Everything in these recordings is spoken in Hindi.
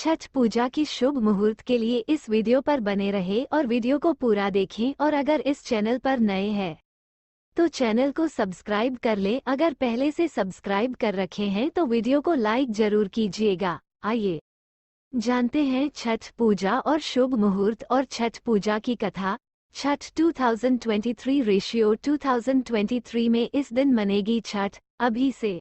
छठ पूजा की शुभ मुहूर्त के लिए इस वीडियो पर बने रहे और वीडियो को पूरा देखें। और अगर इस चैनल पर नए हैं तो चैनल को सब्सक्राइब कर ले। अगर पहले से सब्सक्राइब कर रखे हैं तो वीडियो को लाइक जरूर कीजिएगा। आइए जानते हैं छठ पूजा और शुभ मुहूर्त और छठ पूजा की कथा। छठ 2023 रेशियो 2023 में इस दिन मनेगी छठ। अभी से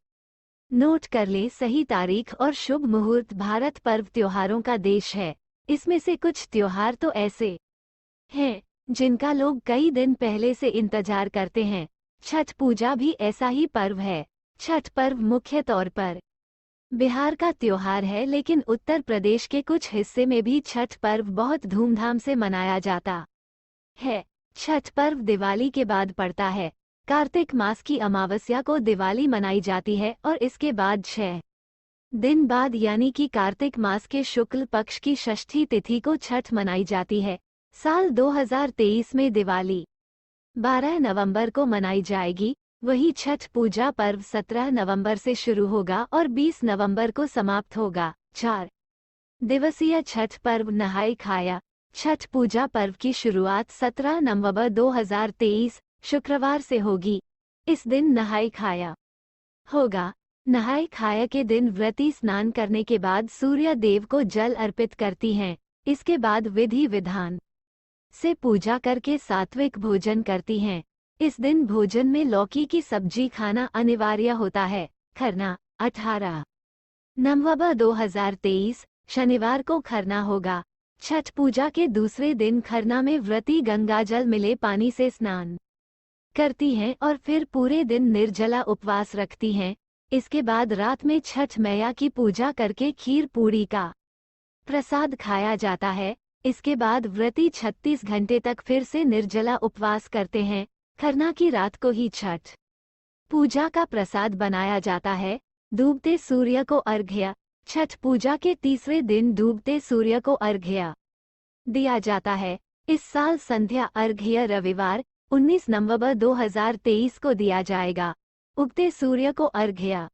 नोट कर ले सही तारीख और शुभ मुहूर्त। भारत पर्व त्योहारों का देश है। इसमें से कुछ त्योहार तो ऐसे हैं जिनका लोग कई दिन पहले से इंतजार करते हैं। छठ पूजा भी ऐसा ही पर्व है। छठ पर्व मुख्य तौर पर बिहार का त्योहार है, लेकिन उत्तर प्रदेश के कुछ हिस्से में भी छठ पर्व बहुत धूमधाम से मनाया जाता है। छठ पर्व दिवाली के बाद पड़ता है। कार्तिक मास की अमावस्या को दिवाली मनाई जाती है और इसके बाद 6 दिन बाद यानी कि कार्तिक मास के शुक्ल पक्ष की षष्ठी तिथि को छठ मनाई जाती है। साल 2023 में दिवाली 12 नवंबर को मनाई जाएगी। वही छठ पूजा पर्व 17 नवंबर से शुरू होगा और 20 नवंबर को समाप्त होगा। 4 दिवसीय छठ पर्व नहाय खाया। छठ पूजा पर्व की शुरुआत 17 नवंबर 2023 शुक्रवार से होगी। इस दिन नहाय खाया होगा। नहाय खाया के दिन व्रती स्नान करने के बाद सूर्य देव को जल अर्पित करती हैं। इसके बाद विधि विधान से पूजा करके सात्विक भोजन करती हैं। इस दिन भोजन में लौकी की सब्जी खाना अनिवार्य होता है। खरना 18 नवंबर 2023 शनिवार को खरना होगा। छठ पूजा के दूसरे दिन खरना में व्रती गंगाजल मिले पानी से स्नान करती हैं और फिर पूरे दिन निर्जला उपवास रखती हैं। इसके बाद रात में छठ मैया की पूजा करके खीर पूड़ी का प्रसाद खाया जाता है। इसके बाद व्रती 36 घंटे तक फिर से निर्जला उपवास करते हैं। खरना की रात को ही छठ पूजा का प्रसाद बनाया जाता है। डूबते सूर्य को अर्घ्य। छठ पूजा के तीसरे दिन डूबते सूर्य को अर्घ्य दिया जाता है। इस साल संध्या अर्घ्य रविवार 19 नवंबर 2023 को दिया जाएगा। उगते सूर्य को अर्घ्य।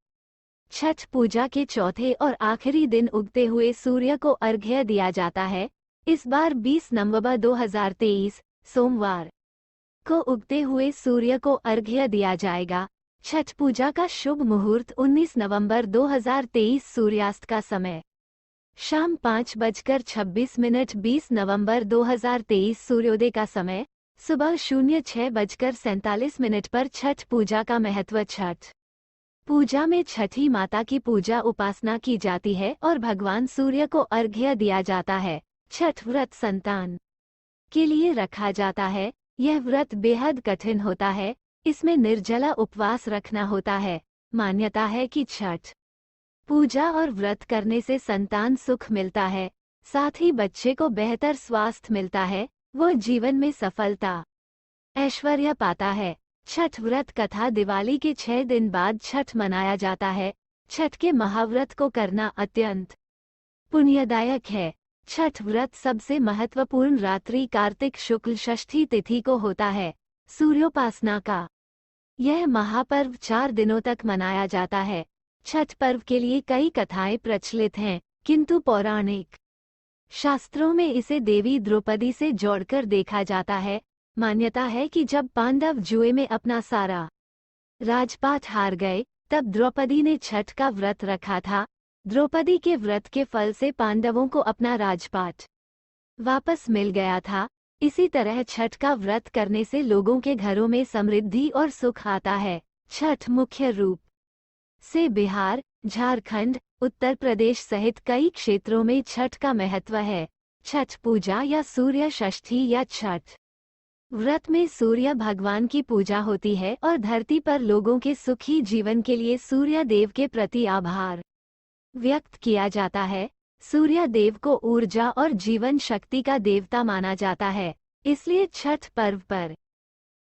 छठ पूजा के चौथे और आखिरी दिन उगते हुए सूर्य को अर्घ्य दिया जाता है। इस बार 20 नवंबर 2023 सोमवार को उगते हुए सूर्य को अर्घ्य दिया जाएगा। छठ पूजा का शुभ मुहूर्त 19 नवंबर 2023 सूर्यास्त का समय शाम 5:26 20 नवंबर 2023 सूर्योदय का समय सुबह 06:47 पर। छठ पूजा का महत्व। छठ पूजा में छठी माता की पूजा उपासना की जाती है और भगवान सूर्य को अर्घ्य दिया जाता है। छठ व्रत संतान के लिए रखा जाता है। यह व्रत बेहद कठिन होता है। इसमें निर्जला उपवास रखना होता है। मान्यता है कि छठ पूजा और व्रत करने से संतान सुख मिलता है, साथ ही बच्चे को बेहतर स्वास्थ्य मिलता है। वो जीवन में सफलता ऐश्वर्य पाता है। छठ व्रत कथा दिवाली के 6 दिन बाद छठ मनाया जाता है। छठ के महाव्रत को करना अत्यंत पुण्यदायक है। छठ व्रत सबसे महत्वपूर्ण रात्रि कार्तिक शुक्ल षष्ठी तिथि को होता है। सूर्योपासना का यह महापर्व 4 दिनों तक मनाया जाता है। छठ पर्व के लिए कई कथाएं प्रचलित हैं, किंतु पौराणिक शास्त्रों में इसे देवी द्रौपदी से जोड़कर देखा जाता है। मान्यता है कि जब पांडव जुए में अपना सारा राजपाट हार गए, तब द्रौपदी ने छठ का व्रत रखा था। द्रौपदी के व्रत के फल से पांडवों को अपना राजपाट वापस मिल गया था। इसी तरह छठ का व्रत करने से लोगों के घरों में समृद्धि और सुख आता है। छठ मुख्य रूप से बिहार, झारखंड, उत्तर प्रदेश सहित कई क्षेत्रों में छठ का महत्व है। छठ पूजा या सूर्य षष्ठी या छठ व्रत में सूर्य भगवान की पूजा होती है और धरती पर लोगों के सुखी जीवन के लिए सूर्य देव के प्रति आभार व्यक्त किया जाता है। सूर्य देव को ऊर्जा और जीवन शक्ति का देवता माना जाता है, इसलिए छठ पर्व पर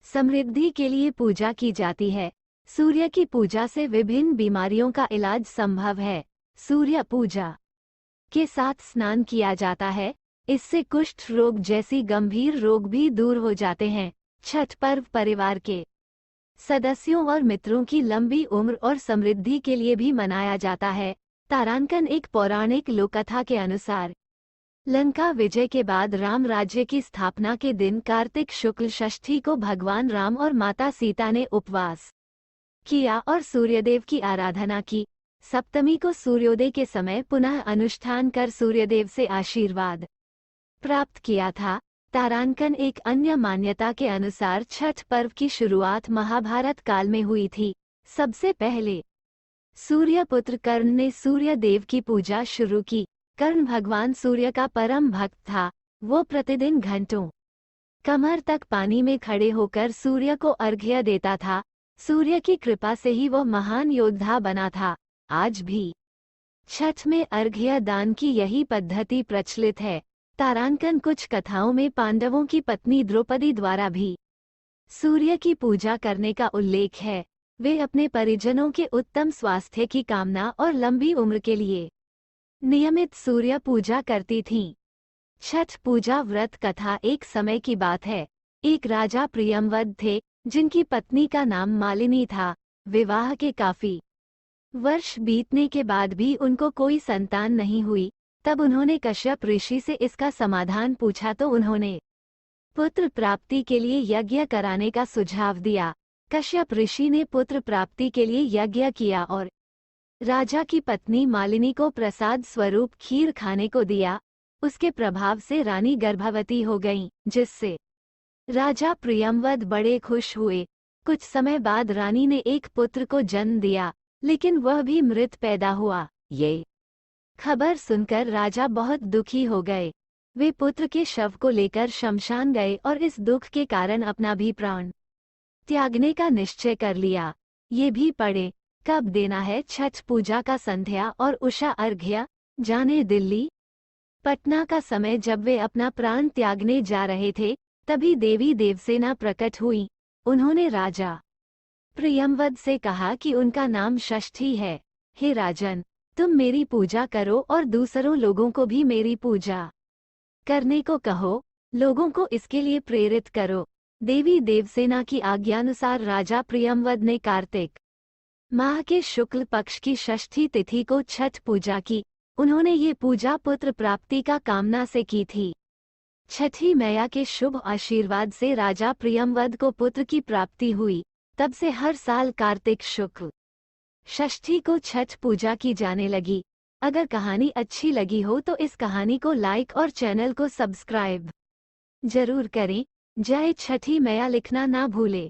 समृद्धि के लिए पूजा की जाती है। सूर्य की पूजा से विभिन्न बीमारियों का इलाज संभव है। सूर्य पूजा के साथ स्नान किया जाता है। इससे कुष्ठ रोग जैसी गंभीर रोग भी दूर हो जाते हैं। छठ पर्व परिवार के सदस्यों और मित्रों की लंबी उम्र और समृद्धि के लिए भी मनाया जाता है। तारांकन एक पौराणिक लोककथा के अनुसार लंका विजय के बाद राम राज्य की स्थापना के दिन कार्तिक शुक्ल षष्ठी को भगवान राम और माता सीता ने उपवास किया और सूर्यदेव की आराधना की। सप्तमी को सूर्योदय के समय पुनः अनुष्ठान कर सूर्यदेव से आशीर्वाद प्राप्त किया था। तारांकन एक अन्य मान्यता के अनुसार छठ पर्व की शुरुआत महाभारत काल में हुई थी। सबसे पहले सूर्यपुत्र कर्ण ने सूर्य देव की पूजा शुरू की। कर्ण भगवान सूर्य का परम भक्त था। वो प्रतिदिन घंटों कमर तक पानी में खड़े होकर सूर्य को अर्घ्य देता था। सूर्य की कृपा से ही वो महान योद्धा बना था। आज भी छठ में अर्घ्य दान की यही पद्धति प्रचलित है। तारांकन कुछ कथाओं में पांडवों की पत्नी द्रौपदी द्वारा भी सूर्य की पूजा करने का उल्लेख है। वे अपने परिजनों के उत्तम स्वास्थ्य की कामना और लंबी उम्र के लिए नियमित सूर्य पूजा करती थीं। छठ पूजा व्रत कथा एक समय की बात है। एक राजा प्रियंवद थे जिनकी पत्नी का नाम मालिनी था। विवाह के काफी वर्ष बीतने के बाद भी उनको कोई संतान नहीं हुई। तब उन्होंने कश्यप ऋषि से इसका समाधान पूछा तो उन्होंने पुत्र प्राप्ति के लिए यज्ञ कराने का सुझाव दिया। कश्यप ऋषि ने पुत्र प्राप्ति के लिए यज्ञ किया और राजा की पत्नी मालिनी को प्रसाद स्वरूप खीर खाने को दिया। उसके प्रभाव से रानी गर्भवती हो गईं, जिससे राजा प्रियंवद बड़े खुश हुए। कुछ समय बाद रानी ने एक पुत्र को जन्म दिया, लेकिन वह भी मृत पैदा हुआ। ये खबर सुनकर राजा बहुत दुखी हो गए। वे पुत्र के शव को लेकर शमशान गए और इस दुख के कारण अपना भी प्राण त्यागने का निश्चय कर लिया। ये भी पढ़े कब देना है छठ पूजा का संध्या और उषा अर्घ्य। जाने दिल्ली पटना का समय जब वे अपना प्राण त्यागने जा रहे थे, तभी देवी देवसेना प्रकट हुई। उन्होंने राजा प्रियंवद से कहा कि उनका नाम षष्ठी है। हे राजन, तुम मेरी पूजा करो और दूसरों लोगों को भी मेरी पूजा करने को कहो। लोगों को इसके लिए प्रेरित करो। देवी देवसेना की आज्ञानुसार राजा प्रियंवद ने कार्तिक माह के शुक्ल पक्ष की षष्ठी तिथि को छठ पूजा की। उन्होंने ये पूजा पुत्र प्राप्ति का कामना से की थी। छठी मैया के शुभ आशीर्वाद से राजा प्रियंवद को पुत्र की प्राप्ति हुई। तब से हर साल कार्तिक शुक्ल षष्ठी को छठ पूजा की जाने लगी। अगर कहानी अच्छी लगी हो तो इस कहानी को लाइक और चैनल को सब्सक्राइब जरूर करें। जय छठी मैया लिखना ना भूले।